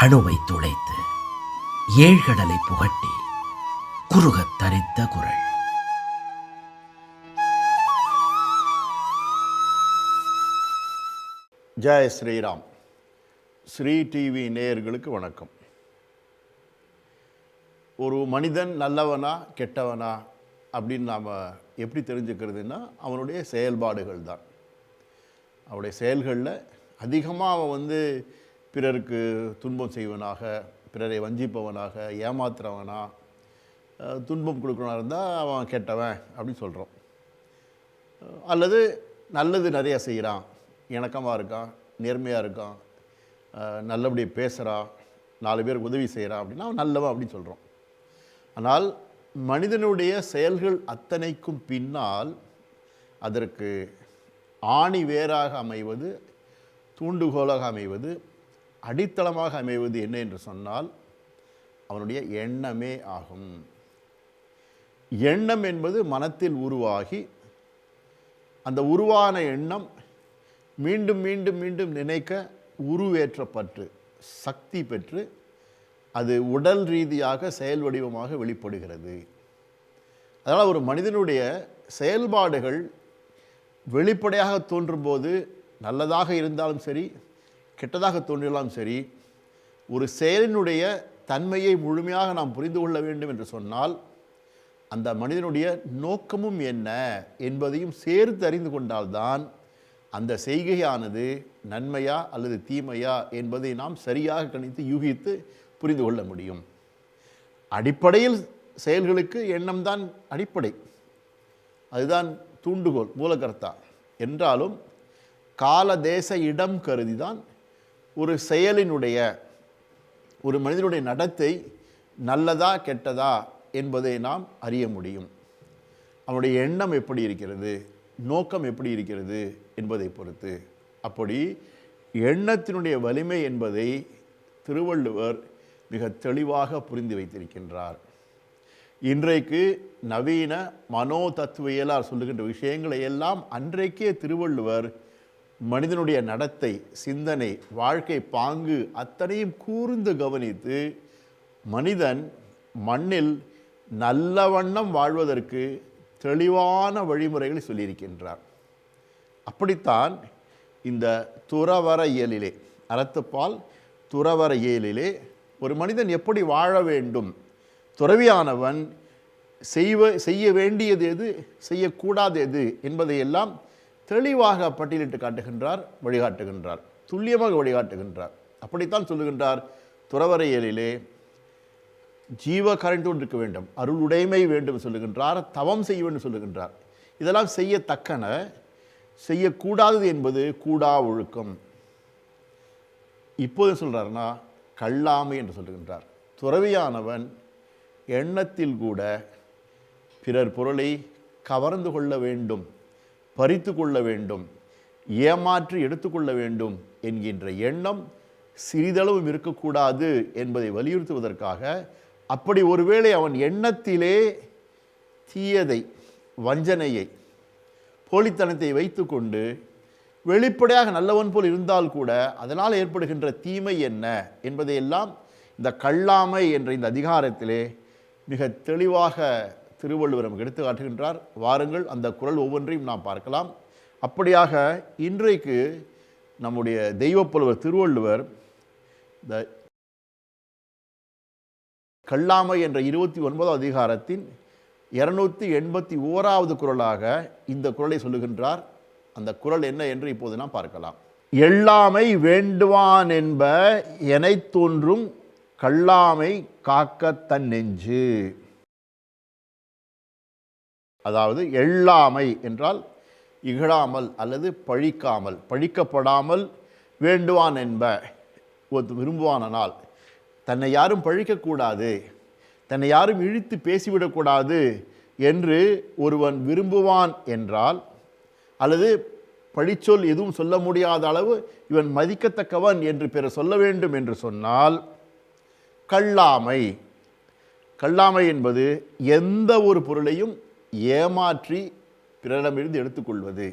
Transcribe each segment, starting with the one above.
அணுவை துளைத்து ஏழ்கடலை புகட்டி குறுகத் தரித்த குரல். ஜெய் ஸ்ரீராம். ஸ்ரீ டிவி நேயர்களுக்கு வணக்கம். ஒரு மனிதன் நல்லவனா கெட்டவனா அப்படின்னு நாம் எப்படி தெரிஞ்சுக்கிறதுனா அவனுடைய செயல்பாடுகள் தான். அவனுடைய செயல்களில் அதிகமாக அவன் பிறருக்கு துன்பம் செய்வனாக, பிறரை வஞ்சிப்பவனாக, ஏமாத்துறவனா, துன்பம் கொடுக்கறவனாக இருந்தால் அவன் கெட்டவன் அப்படின்னு சொல்கிறோம். அல்லது நல்லது நிறையா செய்கிறான், இணக்கமாக இருக்கான், நேர்மையாக இருக்கான், நல்லபடியாக பேசுகிறான், 4 பேருக்கு உதவி செய்கிறான் அப்படின்னா அவன் நல்லவன் அப்படின்னு சொல்கிறோம். ஆனால் மனிதனுடைய செயல்கள் அத்தனைக்கும் பின்னால் அதற்கு ஆணி வேராக அமைவது, தூண்டுகோலாக அமைவது, அடித்தளமாக அமைவது என்ன என்று சொன்னால் அவனுடைய எண்ணமே ஆகும். எண்ணம் என்பது மனத்தில் உருவாகி அந்த உருவான எண்ணம் மீண்டும் மீண்டும் மீண்டும் நினைக்க உருவேற்றப்பட்டு சக்தி பெற்று அது உடல் ரீதியாக செயல் வடிவமாக வெளிப்படுகிறது. அதனால் ஒரு மனிதனுடைய செயல்பாடுகள் வெளிப்படையாக தோன்றும்போது நல்லதாக இருந்தாலும் சரி, கெட்டதாக தோன்றினாலும் சரி, ஒரு செயலினுடைய தன்மையை முழுமையாக நாம் புரிந்து கொள்ள வேண்டும் என்று சொன்னால் அந்த மனிதனுடைய நோக்கமும் என்ன என்பதையும் சேர்த்து அறிந்து கொண்டால்தான் அந்த செய்கையானது நன்மையா அல்லது தீமையா என்பதை நாம் சரியாக கணித்து யூகித்து புரிந்து கொள்ள முடியும். அடிப்படையில் செயல்களுக்கு எண்ணம் தான் அடிப்படை, அதுதான் தூண்டுகோல், மூலகர்த்தா. என்றாலும் கால தேச இடம் கருதி தான் ஒரு செயலினுடைய, ஒரு மனிதனுடைய நடத்தை நல்லதா கெட்டதா என்பதை நாம் அறிய முடியும். அவனுடைய எண்ணம் எப்படி இருக்கிறது, நோக்கம் எப்படி இருக்கிறது என்பதை பொறுத்து. அப்படி எண்ணத்தினுடைய வலிமை என்பதை திருவள்ளுவர் மிக தெளிவாக புரிந்து வைத்திருக்கின்றார். இன்றைக்கு நவீன மனோ தத்துவியலார் சொல்லுகின்ற விஷயங்களை எல்லாம் அன்றைக்கே திருவள்ளுவர் மனிதனுடைய நடத்தை, சிந்தனை, வாழ்க்கை பாங்கு அத்தனையும் கூர்ந்து கவனித்து மனிதன் மண்ணில் நல்ல வண்ணம் வாழ்வதற்கு தெளிவான வழிமுறைகளை சொல்லியிருக்கின்றார். அப்படித்தான் இந்த துறவற இயலிலே, அறத்துப்பால் துறவற இயலிலே ஒரு மனிதன் எப்படி வாழ வேண்டும், துறவியானவன் செய்ய வேண்டியது எது, செய்யக்கூடாது எது என்பதையெல்லாம் தெளிவாக பட்டியலிட்டு காட்டுகின்றார், வழிகாட்டுகின்றார், துல்லியமாக வழிகாட்டுகின்றார். அப்படித்தான் சொல்லுகின்றார் துறவற இயலிலே. ஜீவ கரைந்தோடு இருக்க வேண்டும், அருள் உடைமை வேண்டும் சொல்லுகின்றார், தவம் செய்ய வேண்டும் சொல்லுகின்றார். இதெல்லாம் செய்யத்தக்கன. செய்யக்கூடாதது என்பது கூடா ஒழுக்கம். இப்போது சொல்கிறார்னா கல்லாமை என்று சொல்லுகின்றார். துறவியானவன் எண்ணத்தில் கூட பிறர் பொருளை கவர்ந்து கொள்ள வேண்டும், பறித்து கொள்ள வேண்டும், ஏமாற்றி எடுத்துக்கொள்ள வேண்டும் என்கின்ற எண்ணம் சிறிதளவும் இருக்கக்கூடாது என்பதை வலியுறுத்துவதற்காக, அப்படி ஒருவேளை அவன் எண்ணத்திலே தீயதை, வஞ்சனையை, போலித்தனத்தை வைத்து கொண்டு வெளிப்படையாக நல்லவன் போல் இருந்தால் கூட அதனால் ஏற்படுகின்ற தீமை என்ன என்பதையெல்லாம் இந்த கல்லாமை என்ற இந்த அதிகாரத்திலே மிக தெளிவாக திருவள்ளுவர் நமக்கு எடுத்து காட்டுகின்றார். வாருங்கள் அந்த குறள் ஒவ்வொன்றையும் நாம் பார்க்கலாம். அப்படியாக இன்றைக்கு நம்முடைய தெய்வப்புலவர் திருவள்ளுவர் இந்த கல்லாமை என்ற 29வது அதிகாரத்தின் 281வது குறளாக இந்த குறளை சொல்லுகின்றார். அந்த குறள் என்ன என்று இப்போது நாம் பார்க்கலாம். எள்ளாமை வேண்டுவான் என்ப எனை தோன்றும் கல்லாமை காக்க தன் நெஞ்சு. அதாவது எள்ளாமை என்றால் இகழாமல் அல்லது பழிக்காமல், பழிக்கப்படாமல் வேண்டுவான் என்ப, விரும்புவானால் தன்னை யாரும் பழிக்கக்கூடாது, தன்னை யாரும் இழித்து பேசிவிடக்கூடாது என்று ஒருவன் விரும்புவான் என்றால், அல்லது பழிச்சொல் எதுவும் சொல்ல முடியாத அளவு இவன் மதிக்கத்தக்கவன் என்று பிறர் சொல்ல வேண்டும் என்று சொன்னால் கல்லாமை. கல்லாமை என்பது எந்த ஒரு பொருளையும் ஏமாற்றி பிறரிடமிருந்து எடுத்துக்கொள்வது,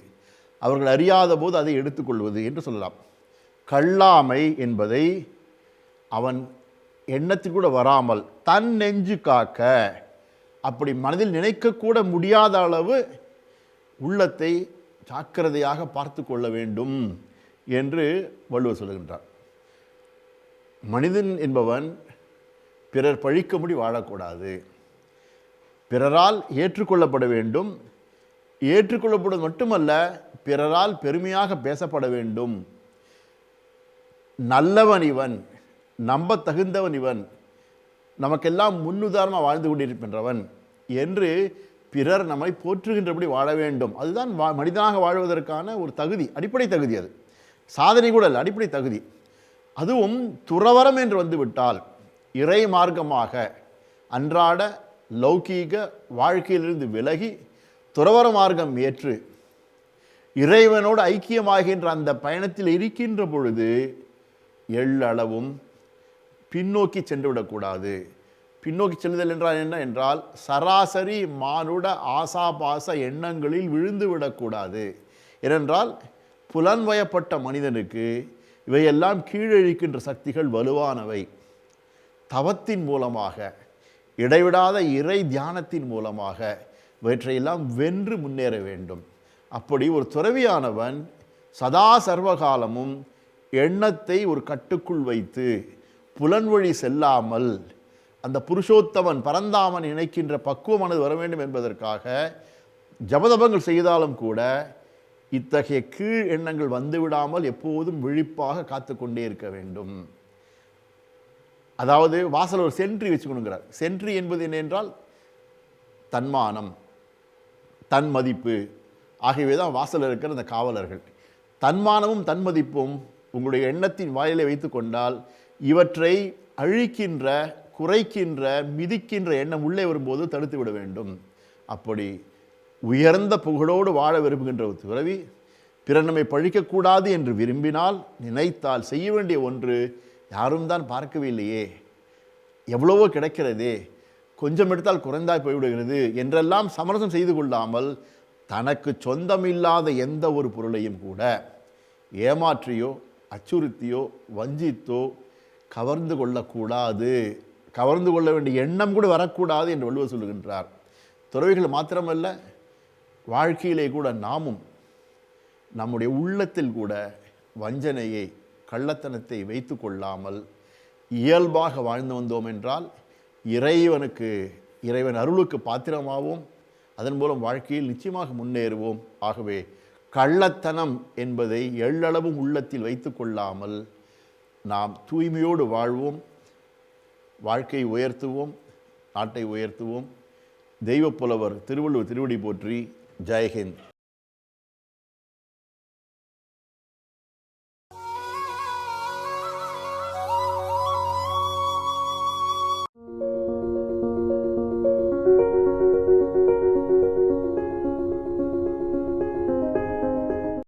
அவர்கள் அறியாத போது அதை எடுத்துக்கொள்வது என்று சொல்லலாம். கல்லாமை என்பதை அவன் எண்ணத்தில் கூட வராமல் தன் நெஞ்சு காக்க, அப்படி மனதில் நினைக்கக்கூட முடியாத அளவு உள்ளத்தை ஜாக்கிரதையாக பார்த்து கொள்ள வேண்டும் என்று வள்ளுவர் சொல்லுகின்றார். மனிதன் என்பவன் பிறர் பழிக்கும்படி வாழக்கூடாது, பிறரால் ஏற்றுக்கொள்ளப்பட வேண்டும். ஏற்றுக்கொள்ளப்படுவது மட்டுமல்ல, பிறரால் பெருமையாக பேசப்பட வேண்டும். நல்லவன் இவன், நம்ப தகுந்தவன் இவன், நமக்கெல்லாம் முன்னுதாரணமாக வாழ்ந்து கொண்டிருக்கின்றவன் என்று பிறர் நம்மை போற்றுகின்றபடி வாழ வேண்டும். அதுதான் மனிதனாக வாழ்வதற்கான ஒரு தகுதி, அடிப்படை தகுதி. அது சாதனை கூட இல்லை, அடிப்படை தகுதி. அதுவும் துறவரம் என்று வந்துவிட்டால் இறை மார்க்கமாக அன்றாட லௌகீக வாழ்க்கையிலிருந்து விலகி துறவர மார்க்கம் ஏற்று இறைவனோடு ஐக்கியமாகின்ற அந்த பயணத்தில் இருக்கின்ற பொழுது எள்ளளவும் பின்னோக்கி சென்று விடக்கூடாது. பின்னோக்கி செல்லுதல் என்றால் என்ன என்றால், சராசரி மானுட ஆசாபாச எண்ணங்களில் விழுந்து விடக்கூடாது. ஏனென்றால் புலன்வயப்பட்ட மனிதனுக்கு இவையெல்லாம் கீழழிக்கின்ற சக்திகள் வலுவானவை. தவத்தின் மூலமாக, இடைவிடாத இறை தியானத்தின் மூலமாக இவற்றையெல்லாம் வென்று முன்னேற வேண்டும். அப்படி ஒரு துறவியானவன் சதா சர்வகாலமும் எண்ணத்தை ஒரு கட்டுக்குள் வைத்து புலன்வழி செல்லாமல் அந்த புருஷோத்தமன் பரந்தாமன் இணைக்கின்ற பக்குவமானது வர வேண்டும் என்பதற்காக ஜபதபங்கள் செய்தாலும் கூட இத்தகைய கீழ் எண்ணங்கள் வந்துவிடாமல் எப்போதும் விழிப்பாக காத்து கொண்டே இருக்க வேண்டும். அதாவது வாசல் ஒரு சென்ட்ரி வச்சுக்கணுங்கிறார். சென்ட்ரி என்பது என்ன என்றால் தன்மானம், தன் மதிப்பு ஆகியவை தான் வாசலில் இருக்கிற அந்த காவலர்கள். தன்மானமும் தன்மதிப்பும் உங்களுடைய எண்ணத்தின் வாயிலை வைத்து கொண்டால் இவற்றை அழிக்கின்ற, குறைக்கின்ற, மிதிக்கின்ற எண்ணம் உள்ளே வரும்போது தடுத்து விட வேண்டும். அப்படி உயர்ந்த புகழோடு வாழ விரும்புகின்ற ஒரு துறவி பிறர் நம்மை பழிக்கக்கூடாது என்று விரும்பினால், நினைத்தால், செய்ய வேண்டிய ஒன்று, யாரும் தான் பார்க்கவே இல்லையே, எவ்வளவோ கிடைக்கிறதே, கொஞ்சம் எடுத்தால் குறைந்தாய் போய்விடுகிறது என்றெல்லாம் சமரசம் செய்து கொள்ளாமல் தனக்கு சொந்தமில்லாத எந்த ஒரு பொருளையும் கூட ஏமாற்றியோ அச்சுறுத்தியோ வஞ்சித்தோ கவர்ந்து கொள்ளக்கூடாது. கவர்ந்து கொள்ள வேண்டிய எண்ணம் கூட வரக்கூடாது என்று வள்ளுவர் சொல்லுகின்றார். துறவிகள் மாத்திரமல்ல, வாழ்க்கையிலே கூட நாமும் நம்முடைய உள்ளத்தில் கூட வஞ்சனையை, கள்ளத்தனத்தை வைத்து கொள்ளாமல் இயல்பாக வாழ்ந்து வந்தோம் என்றால் இறைவன் அருளுக்கு பாத்திரமாவோம். அதன் மூலம் வாழ்க்கையில் நிச்சயமாக முன்னேறுவோம். ஆகவே கள்ளத்தனம் என்பதை எள்ளளவும் உள்ளத்தில் வைத்து கொள்ளாமல் நாம் தூய்மையோடு வாழ்வோம், வாழ்க்கையை உயர்த்துவோம், நாட்டை உயர்த்துவோம். தெய்வப்புலவர் திருவள்ளுவர் திருவடி போற்றி. ஜெய்ஹிந்த்.